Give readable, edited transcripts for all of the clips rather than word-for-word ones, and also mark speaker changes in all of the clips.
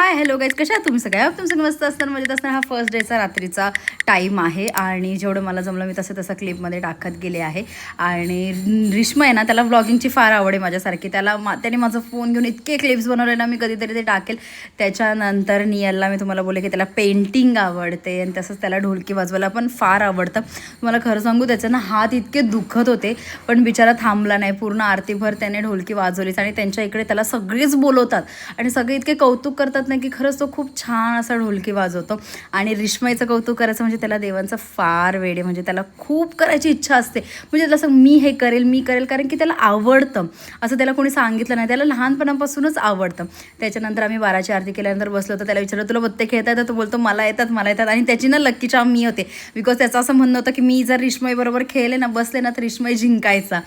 Speaker 1: Hi hello guys, कशा आहात तुम्ही सगळ्या? तुमचं मस्त असताना मजेत असताना. हा फर्स्ट डेचा रात्रीचा टाईम आहे आणि जेवढं मला जमलं मी तसं क्लिपमध्ये टाकत गेले आहे. आणि रिश्मा आहे ना, त्याला व्लॉगिंगची फार आवड आहे माझ्यासारखी. त्याने माझा फोन घेऊन इतके क्लिप्स बनवले ना, मी कधीतरी ते टाकेल. त्याच्यानंतर नियलला मी तुम्हाला बोलले की त्याला पेंटिंग आवडते आणि तसंच त्याला ढोलकी वाजवायला पण फार आवडतं. मला खरं सांगू, त्याचे ना हात इतके दुखत होते पण बिचारा थांबला नाही. पूर्ण आरतीभर त्याने ढोलकी वाजवलीच आणि त्यांच्या इकडे त्याला सगळेच बोलवतात आणि सगळे इतके कौतुक करतात नाही की खरंच तो खूप छान असा ढोलकी वाजवतो. आणि रिश्माईचं कौतुक करायचं म्हणजे त्याला देवांचं फार वेड आहे. म्हणजे त्याला खूप करायची इच्छा असते. म्हणजे तसं मी हे करेल मी करेल कारण की त्याला आवडतं. असं त्याला कोणी सांगितलं नाही, त्याला लहानपणापासूनच आवडतं. त्याच्यानंतर आम्ही 12ची आरती केल्यानंतर बसलो तर त्याला विचारलं तुला बत्ते खेळता येतात? तो बोलतो मला येतात मला येतात. आणि त्याची ना लक्की चार्म मी होते. बिकॉज त्याचं असं म्हणणं होतं की मी जर रिश्माईबरोबर खेळले ना, बसले ना, तर रिश्माई जिंकायचा.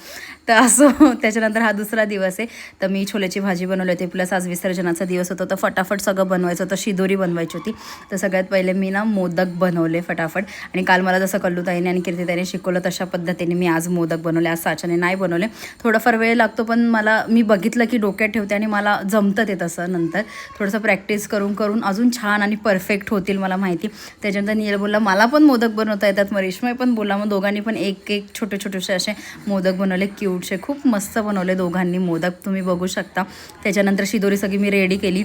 Speaker 1: तर असं त्याच्यानंतर हा दुसरा दिवस आहे. तर मी छोल्याची भाजी बनवली होती, प्लस आज विसर्जनाचा दिवस होता तर फटाफट सगळं बनवायचं होतं. शिदोरी बनवायची होती. तर सगळ्यात पहिले मी ना मोदक बनवले फटाफट. आणि काल मला जसं कल्लूताईने आणि कीर्तीताईने शिकवलं तशा पद्धतीने मी आज मोदक बनवले. आज साच्याने नाही बनवले, थोडाफार वेळ लागतो पण मी बघितलं की डोक्यात ठेवते आणि मला जमतं ते तसं. नंतर थोडंसं प्रॅक्टिस करून करून अजून छान आणि परफेक्ट होतील मला माहिती. त्याच्यानंतर नील बोलला मला पण मोदक बनवता येतात. मग रेश्माई पण बोला. मग दोघांनी पण एक एक छोटे छोटेसे असे मोदक बनवले, क्यूटचे. खूप मस्त बनवले दोघांनी मोदक, तुम्ही बघू शकता. त्याच्यानंतर शिदोरी सगळी मी रेडी केली.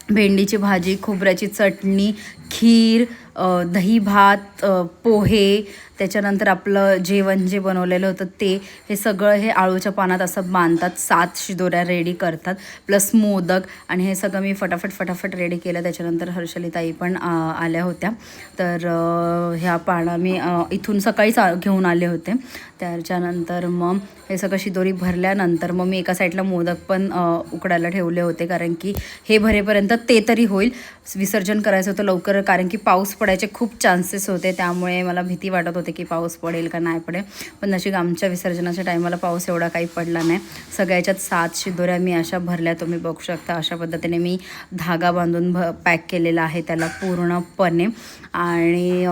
Speaker 1: भेंडीची भाजी, खोबऱ्याची चटणी, खीर, दही भात, पोहे, त्याच्यानंतर आपलं जेवण जे बनवलेलं होतं ते, हे सगळं हे आळूच्या पानात असं बांधतात. 7 शिदोऱ्या रेडी करतात प्लस मोदक. आणि हे सगळं मी फटाफट रेडी केलं. त्याच्यानंतर हर्षलीताई पण आल्या होत्या. तर ह्या पानं मी इथून सकाळीच घेऊन आले होते. त्याच्यानंतर मग हे सगळं शिदोरी भरल्यानंतर मग मी एका साईडला मोदक पण उकडायला ठेवले होते कारण की हे भरेपर्यंत ते तरी होईल. विसर्जन करायचं होतं लवकर कारण की पाऊस पडायचे खूप चान्सेस होते. त्यामुळे मला भीती वाटत होते की पाऊस पडेल का नाही पडेल. पण नशीब आमच्या विसर्जनाच्या टायमाला पाऊस एवढा काही पडला नाही. सगळ्याच्यात 7 शिदोऱ्या मी अशा भरल्या, तुम्ही बघू शकता. अशा पद्धतीने मी धागा बांधून पॅक केलेला आहे त्याला पूर्णपणे. आणि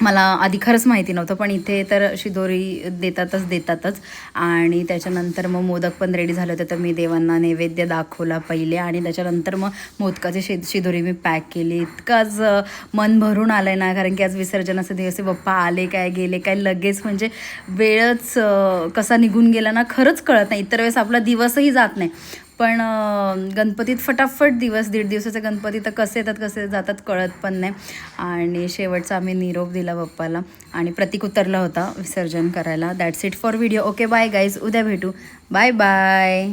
Speaker 1: मला आधी खरंच माहिती नव्हतं पण इथे तर शिदोरी देतातच. आणि त्याच्यानंतर मग मोदक पण रेडी झाले होते तर मी देवांना नैवेद्य दाखवला पहिले. आणि त्याच्यानंतर मग मोदकाची शिदोरी मी पॅक केली. इतकंच मन भरून आलं आहे ना, कारण की आज विसर्जनाचे दिवस आहे. बाप्पा आले काय गेले काय, लगेच म्हणजे वेळच कसा निघून गेला ना खरंच कळत नाही. इतर वेळेस आपला दिवसही जात नाही पण गणपतीत फटाफट दिवस, 1.5 दिवसाचे गणपती तर कसे येतात कसे जातात कळत पण नाही. आणि शेवटचा आम्ही निरोप दिला बाप्पाला आणि प्रतीक उतरला होता विसर्जन करायला. That's it for video. Okay bye guys, उद्या भेटू. Bye bye.